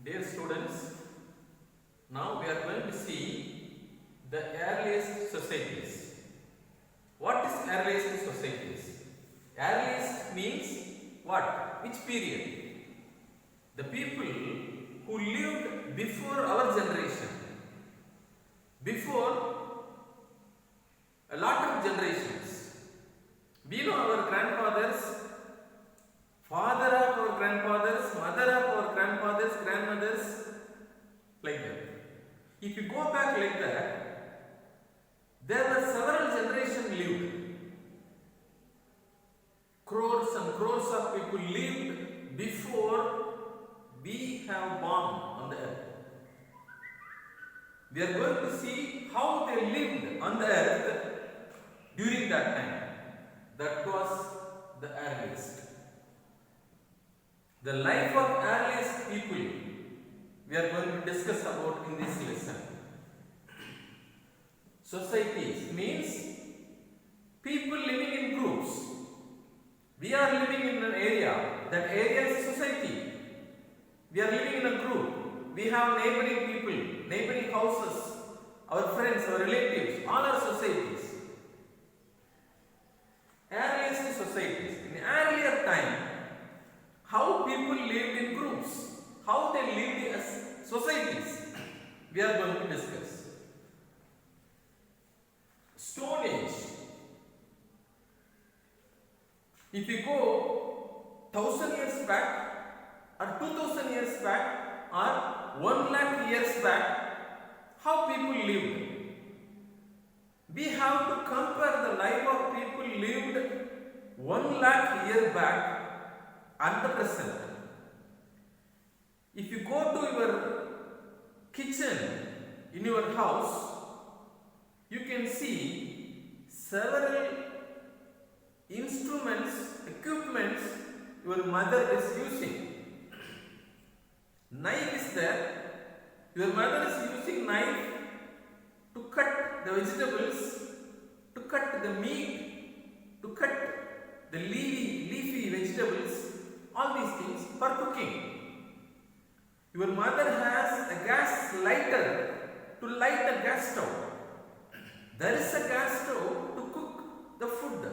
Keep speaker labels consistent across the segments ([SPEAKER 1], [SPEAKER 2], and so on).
[SPEAKER 1] Dear students, now we are going to see the earliest societies. What is earliest societies? Earliest means what? Which period? The people who lived before our generation, before a lot of generations. We know our grandfathers, father of our grandfathers, mother of our grandfathers, grandmothers, like that. If you go back like that, there were several generations lived. Crores and crores of people lived before we have born on the earth. We are going to see how they lived on the earth during that time. That was the earliest. The life of earliest people we are going to discuss about in this lesson. Societies means people living in groups. We are living in an area. That area is society. We are living in a group. We have neighboring people, neighboring houses, our friends, our relatives, all are societies. Earliest societies. In earlier time, how people lived in groups, how they lived as societies, we are going to discuss. Stone Age. If you go 1000 years back, or 2000 years back, or 1 lakh years back, how people lived. We have to compare the life of people lived 1 lakh years back and the present. If you go to your kitchen in your house, you can see several instruments, equipments your mother is using. Knife is there. Your mother is using knife to cut the vegetables, to cut the meat, to cut the leafy vegetables, all these things for cooking. Your mother has a gas lighter to light a gas stove. There is a gas stove to cook the food.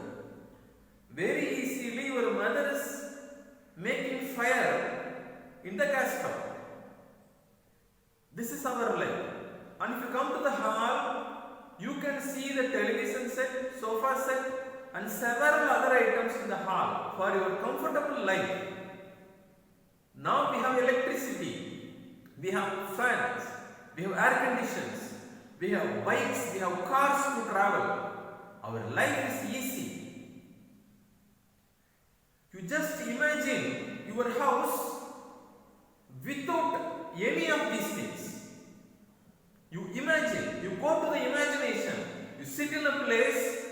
[SPEAKER 1] Very easily your mother is making fire in the gas stove. This is our life. And if you come to the hall, you can see the television set, sofa set, and several other items in the hall for your comfortable life. Now we have electricity, we have fans, we have air conditions, we have bikes, we have cars to travel. Our life is easy. You just imagine your house without any of these things. You imagine, you go to the imagination, you sit in a place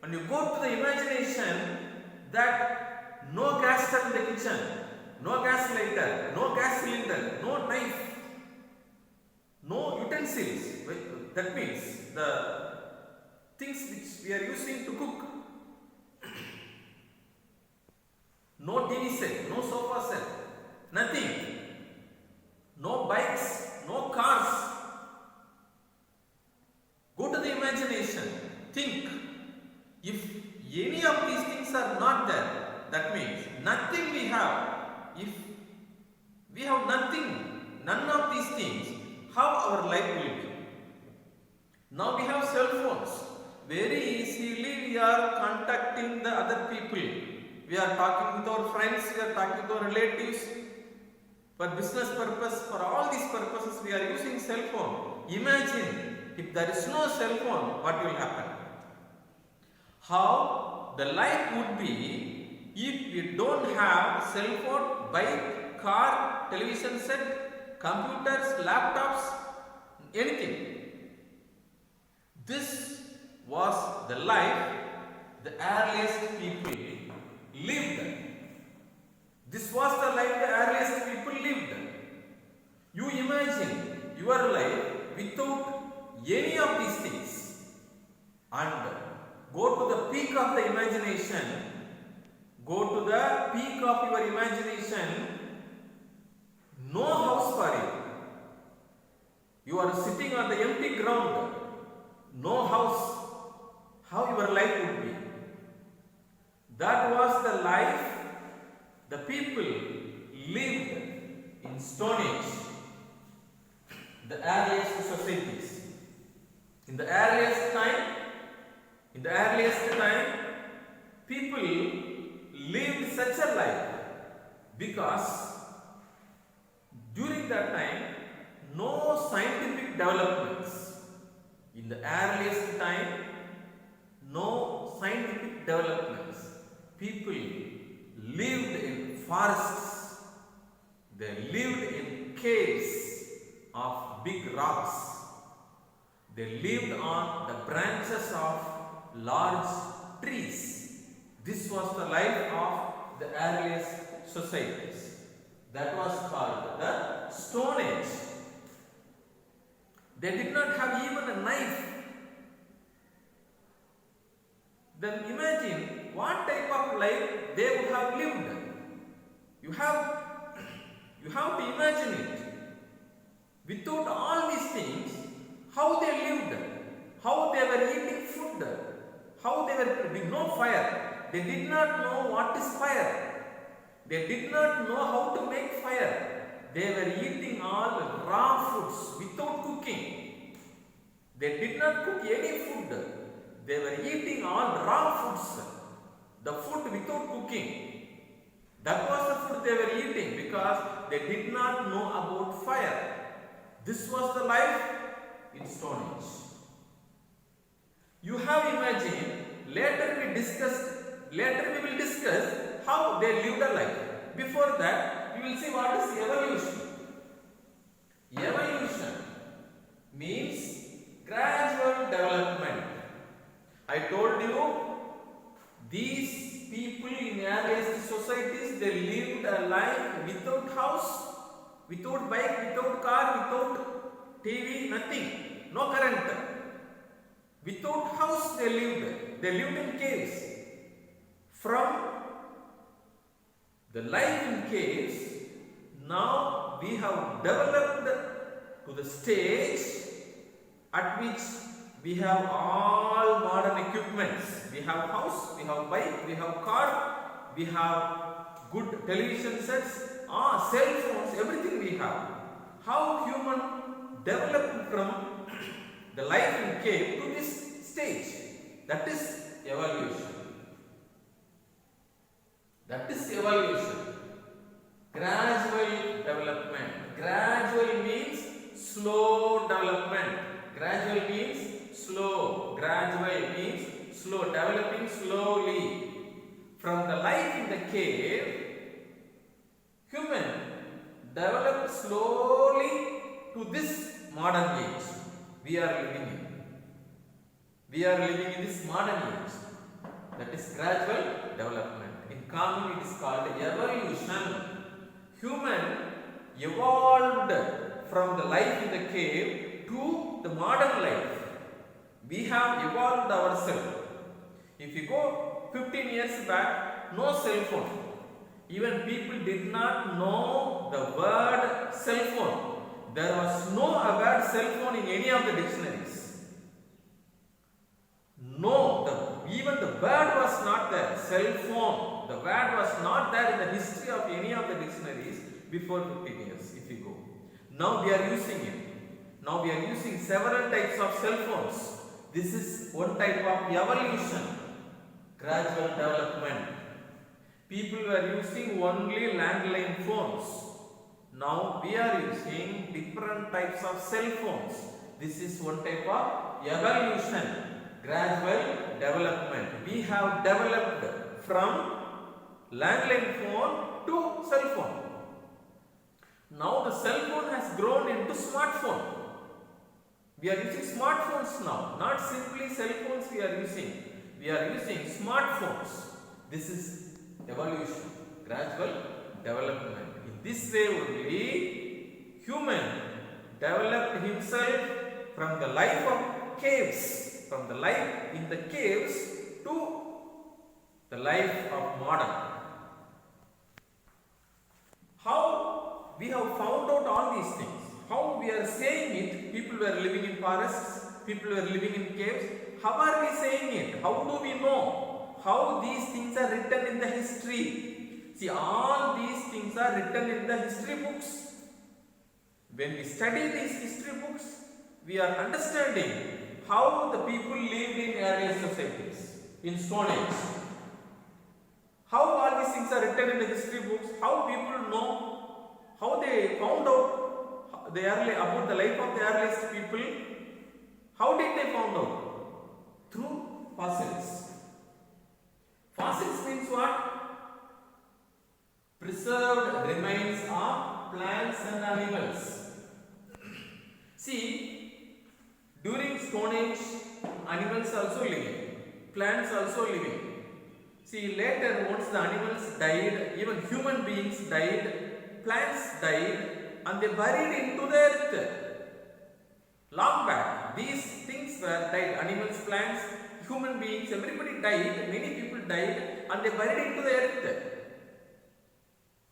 [SPEAKER 1] and you go to the imagination that no gas stove in the kitchen, no gas lighter, no gas cylinder, no knife, no utensils. That means the things which we are using to cook. No TV set, no sofa set, nothing. No bikes, no cars. Go to the imagination. Think. If any of these things are not there, that means nothing we have. If we have nothing, none of these things, how our life will be? Now we have cell phones. Very easily we are contacting the other people. We are talking with our friends, we are talking with our relatives. For business purpose, for all these purposes, we are using cell phone. Imagine if there is no cell phone, what will happen? How the life would be if we don't have cell phone, bike, car, television set, computers, laptops, anything. This was the life the earliest people lived. This was the life the earliest people lived. You imagine your life without any of these things and go to the peak of the imagination. Go to the peak of your imagination. No house for you. Stone Age, the earliest societies. In the earliest time, people lived such a life because during that time no scientific developments. In the earliest time, no scientific developments. People lived in forests. They lived in caves of big rocks. They lived on the branches of large trees. This was the life of the earliest societies. That was called the Stone Age. They did not have even a knife. Then imagine what type of life they would have lived. You have to imagine it. Without all these things, how they lived, how they were eating food, how they were with no fire. They did not know what is fire. They did not know how to make fire. They were eating all raw foods without cooking. They did not cook any food. They were eating all raw foods, the food without cooking. That was the food they were eating because they did not know about fire. This was the life in Stone Age. You have imagined, later we will discuss how they lived a life. Before that, you will see what is evolution. Evolution means gradual development. I told you, these people in earliest societies, they lived a life without house, without bike, without car, without TV, nothing, no current. Without house they lived in caves. From the life in caves, now we have developed to the stage at which we have all modern equipments. We have house, we have bike, we have car, we have good television sets, cell phones, everything we have. How human developed from the life in cave to this stage. That is evolution. That is evolution. Gradual development. Gradual means slow development. Gradual means slow. Gradual means slow. Developing slowly. From the life in the cave, human developed slowly to this modern age we are living in. We are living in this modern age. That is gradual development. In common it is called evolution. Human evolved from the life in the cave to the modern life. We have evolved ourselves. If you go 15 years back, no cell phone. Even people did not know the word cell phone. There was no word cell phone in any of the dictionaries. No, even the word was not there. Cell phone, the word was not there in the history of any of the dictionaries before 15 years, if you go. Now we are using it. Now we are using several types of cell phones. This is one type of evolution, gradual development. People were using only landline phones. Now we are using different types of cell phones. This is one type of evolution, gradual development. We have developed from landline phone to cell phone. Now the cell phone has grown into smartphone. We are using smartphones now, not simply cell phones we are using. We are using smartphones. This is evolution, gradual development. In this way only, human developed himself from the life of caves, from the life in the caves to the life of modern. How we have found out all these things? How we are saying it? People were living in forests, people were living in caves. How are we saying it? How do we know? How these things are written in the history? See, all these things are written in the history books. When we study these history books, we are understanding how the people lived in earlier societies, in Stone Age. How all these things are written in the history books, how people know, how they found out about the life of the earliest people. How did they found out? Through fossils. Fossils means what? Preserved remains of plants and animals. See, during Stone Age, animals also living, plants also living. See, later once the animals died, even human beings died, plants died, and they buried into the earth. Long back, these things were died. Animals, plants, human beings, everybody died. Many people died, and they buried into the earth.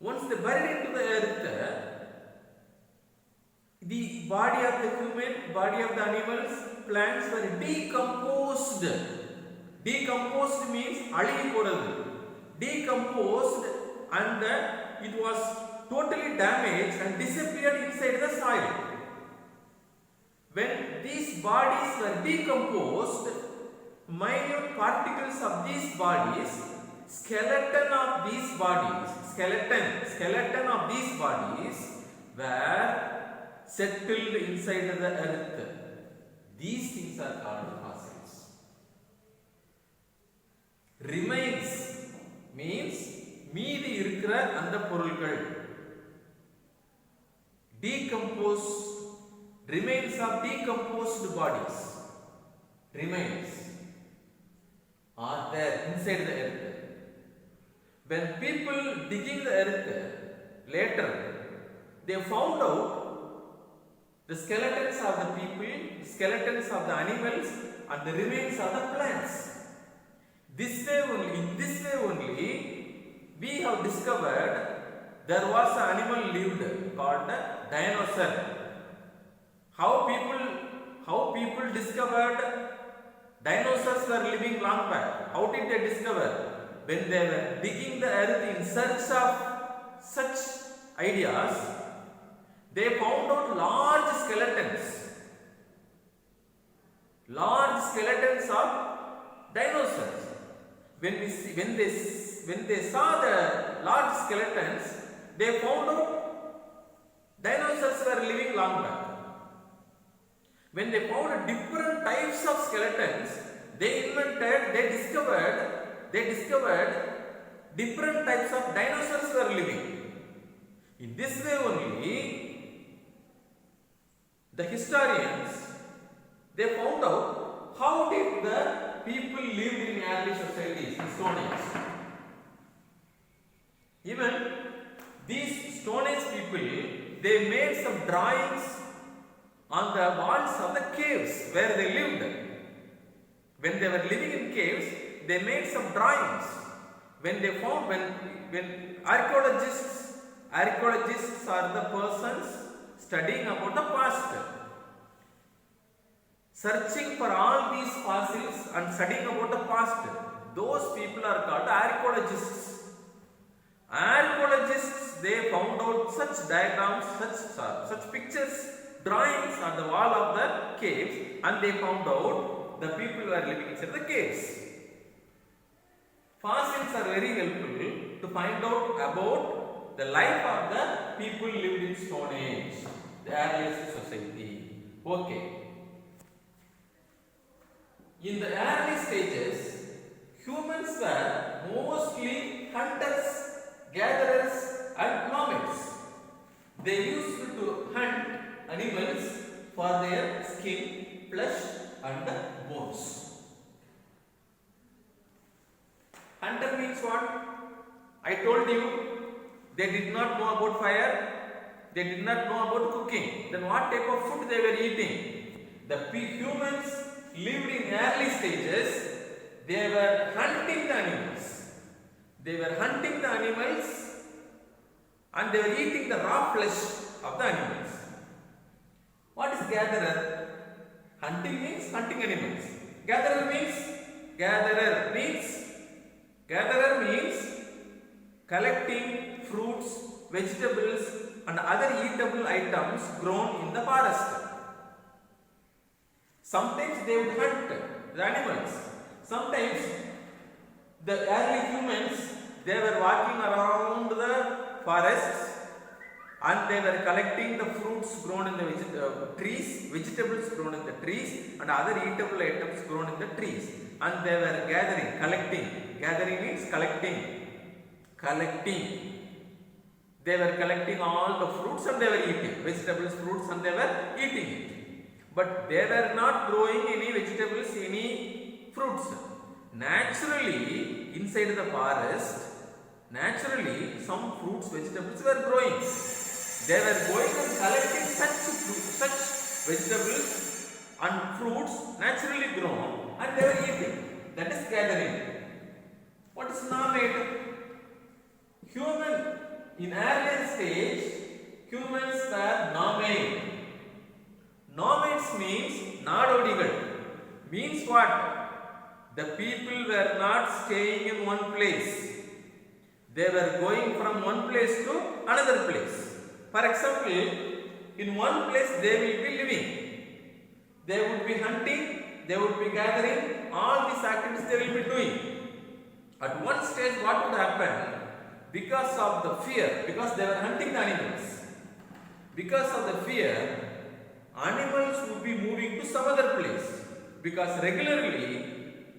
[SPEAKER 1] Once they buried into the earth, the body of the human, body of the animals, plants were decomposed. Decomposed means alivi poradhu. Decomposed, and it was totally damaged and disappeared inside the soil. When these bodies were decomposed, minute particles of these bodies, skeleton of these bodies were settled inside the earth. These things are called fossils. Remains means மீதி இருக்கிற அந்த பொருட்கள். Decomposed, remains of decomposed bodies, remains are there inside the earth. When people digging the earth later, they found out the skeletons of the people, skeletons of the animals, and the remains of the plants. In this way only, we have discovered there was an animal lived called dinosaur. How people discovered dinosaurs were living long back? How did they discover? When they were digging the earth in search of such ideas, they found out large skeletons of dinosaurs. When they saw the large skeletons, they found out dinosaurs were living long back. When they found different types of skeletons, they discovered different types of dinosaurs were living. In this way only, the historians, they found out how did the people lived in early societies in Stone Age. Even these Stone Age people, they made some drawings on the walls of the caves where they lived. When they were living in caves, they made some drawings. When archaeologists are the persons studying about the past, searching for all these fossils and studying about the past. Those people are called archaeologists. Archaeologists, they found out such diagrams, such pictures, drawings on the wall of the caves, and they found out the people were living inside the caves. Fossils are very helpful to find out about the life of the people lived in Stone Age, the earliest society. Okay. In the early stages, humans were mostly hunters, gatherers, and nomads. They used to hunt animals for their skin, flesh, and bones. Hunter means what? I told you, they did not know about fire, they did not know about cooking. Then what type of food they were eating? The humans lived in early stages, they were hunting the animals. And they were eating the raw flesh of the animals. What is gatherer? Hunting means hunting animals. Gatherer means collecting fruits, vegetables, and other eatable items grown in the forest. Sometimes they would hunt the animals. Sometimes the early humans, they were walking around the forests and they were collecting the fruits grown in the trees, vegetables grown in the trees and other eatable items grown in the trees, and they were gathering, collecting. Gathering means collecting. They were collecting all the fruits and they were eating vegetables, fruits, and they were eating it. But they were not growing any vegetables, any fruits. Naturally, inside the forest, naturally some fruits, vegetables were growing. They were going and collecting such vegetables and fruits naturally grown and they were eating. That is gathering. What is nomad? Human, in earlier stage, humans were nomad. Nomads means nadodigal. Means what? The people were not staying in one place. They were going from one place to another place. For example, in one place they will be living. They would be hunting, they would be gathering, all these activities they will be doing. At one stage what would happen? Because of the fear, because they were hunting the animals, because of the fear, animals would be moving to some other place. Because regularly,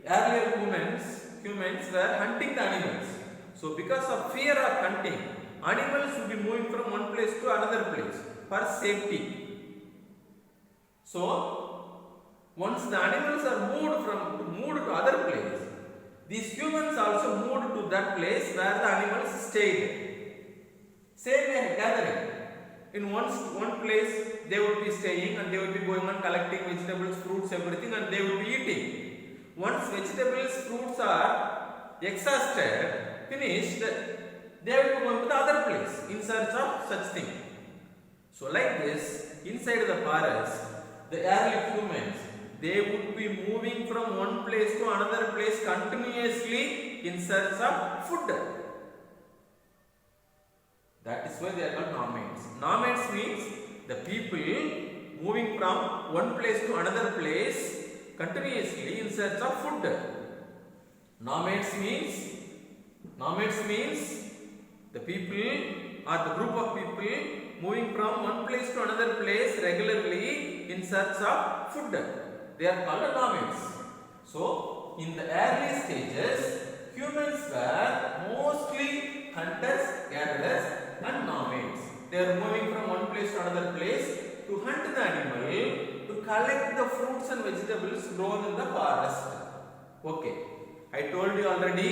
[SPEAKER 1] earlier humans were hunting the animals. So because of fear of hunting, animals would be moving from one place to another place for safety. So once the animals are moved to other place, these humans also moved to that place where the animals stayed. Same way gathering. In one place they would be staying and they would be going on collecting vegetables, fruits, everything, and they would be eating. Once vegetables, fruits are exhausted, finished, they will go to the other place in search of such thing. So like this, inside the forest, the early humans, they would be moving from one place to another place continuously in search of food. That is why they are called nomads. Nomads means the people moving from one place to another place continuously in search of food. Nomads means the people or the group of people moving from one place to another place regularly in search of food. They are called nomads. So, in the early stages, humans were mostly hunters, gatherers, and nomads. They are moving from one place to another place to hunt the animal, to collect the fruits and vegetables grown in the forest. Okay, I told you already,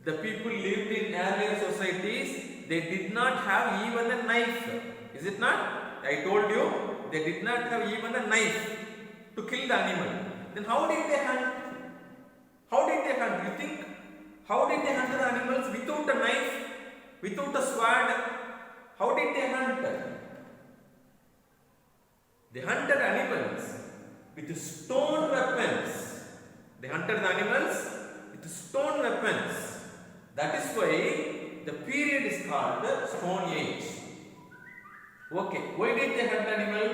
[SPEAKER 1] the people lived in earlier societies, they did not have even a knife. Is it not? I told you, they did not have even a knife to kill the animal. Then how did they hunt? How did they hunt? You think? How did they hunt the animals without a knife, without a sword? How did they hunt? They hunted animals with stone weapons. They hunted the animals with stone weapons. That is why the period is called the Stone Age. Okay, why did they hunt animal?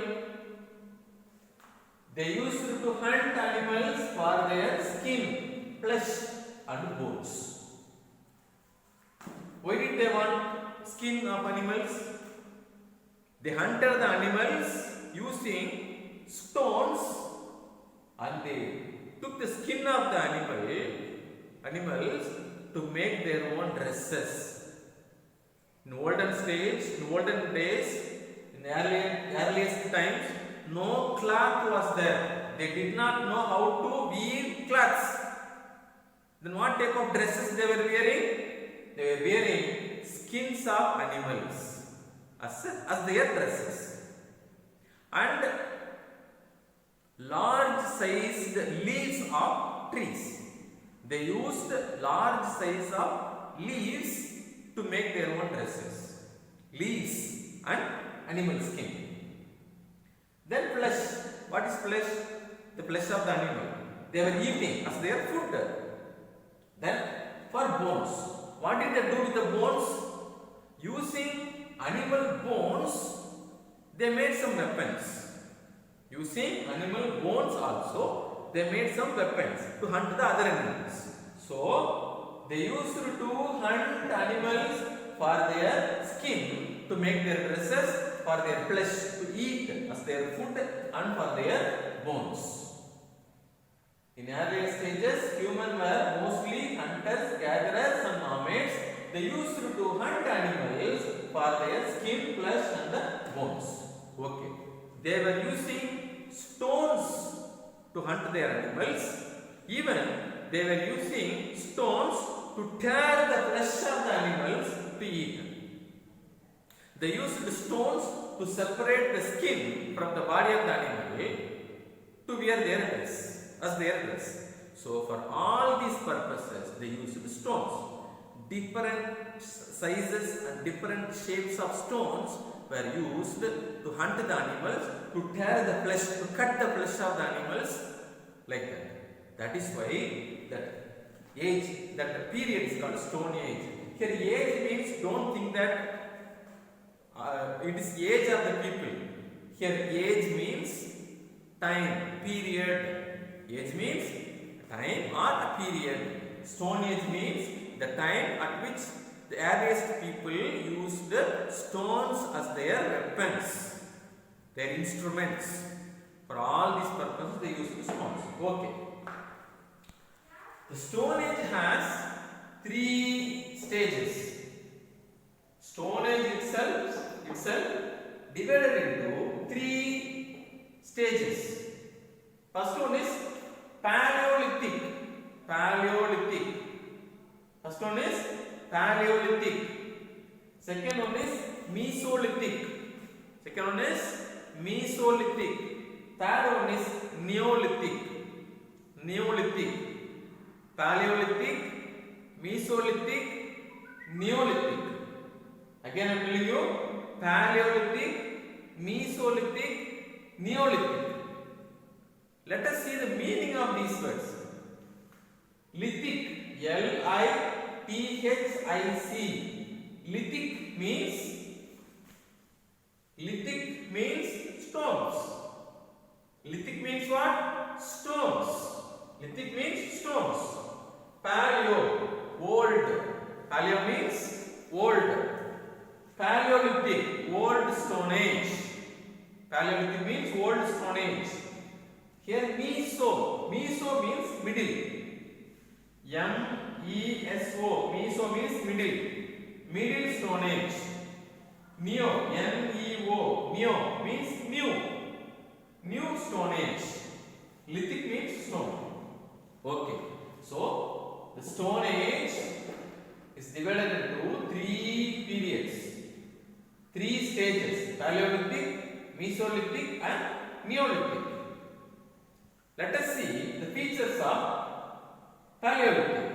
[SPEAKER 1] They used to hunt animals for their skin, flesh and bones. Why did they want skin of animals? They hunted the animals using stones and they took the skin of the animals to make their own dresses. In olden days, in earliest times, no cloth was there. They did not know how to weave cloths. Then what type of dresses they were wearing? They were wearing skins of animals as their dresses. And large sized leaves of trees. They used large size of leaves to make their own dresses. Leaves and animal skin. Then flesh. What is flesh? The flesh of the animal. They were eating as their food. Then for bones. What did they do with the bones? Using animal bones, they made some weapons. Using animal bones also, they made some weapons to hunt the other animals. So, they used to hunt animals for their skin, to make their dresses, for their flesh to eat as their food, and for their bones. In earlier stages, humans were mostly hunters, gatherers, and nomads. They used to hunt animals for their skin, flesh, and the bones. Okay. They were using stones to hunt their animals. Even they were using stones to tear the flesh of the animals to eat. They used stones to separate the skin from the body of the animal to wear their dress, as their dress. So for all these purposes, they used stones. Different sizes and different shapes of stones were used to hunt the animals, to tear the flesh, to cut the flesh of the animals, like that. That is why that period is called Stone Age. Here age means, don't think that it is age of the people. Here age means time, period. Age means time or a period. Stone Age means the time at which the earliest people used stones as their weapons, their instruments. For all these purposes, they used stones. Okay. The Stone Age has 3 stages. Stone Age itself divided into 3 stages. First one is Paleolithic. First one is Paleolithic. Second one is Mesolithic. Third one is Neolithic. Paleolithic, Mesolithic, Neolithic. Again I am telling you, Paleolithic, Mesolithic, Neolithic. Let us see the meaning of these words. Lithic, Lithic. Lithic means stones. Lithic means what? Stones. Lithic means stones. Paleo, old. Paleo means old. Paleolithic, old Stone Age. Paleolithic means old Stone Age. Here Meso means middle. M-E-S-O, Meso means middle Stone Age. Neo, N-E-O, Neo means new Stone Age. Lithic means stone. Okay, so the Stone Age is divided into 3 periods, 3 stages: Paleolithic, Mesolithic, and Neolithic. Let us see the features of Paleolithic.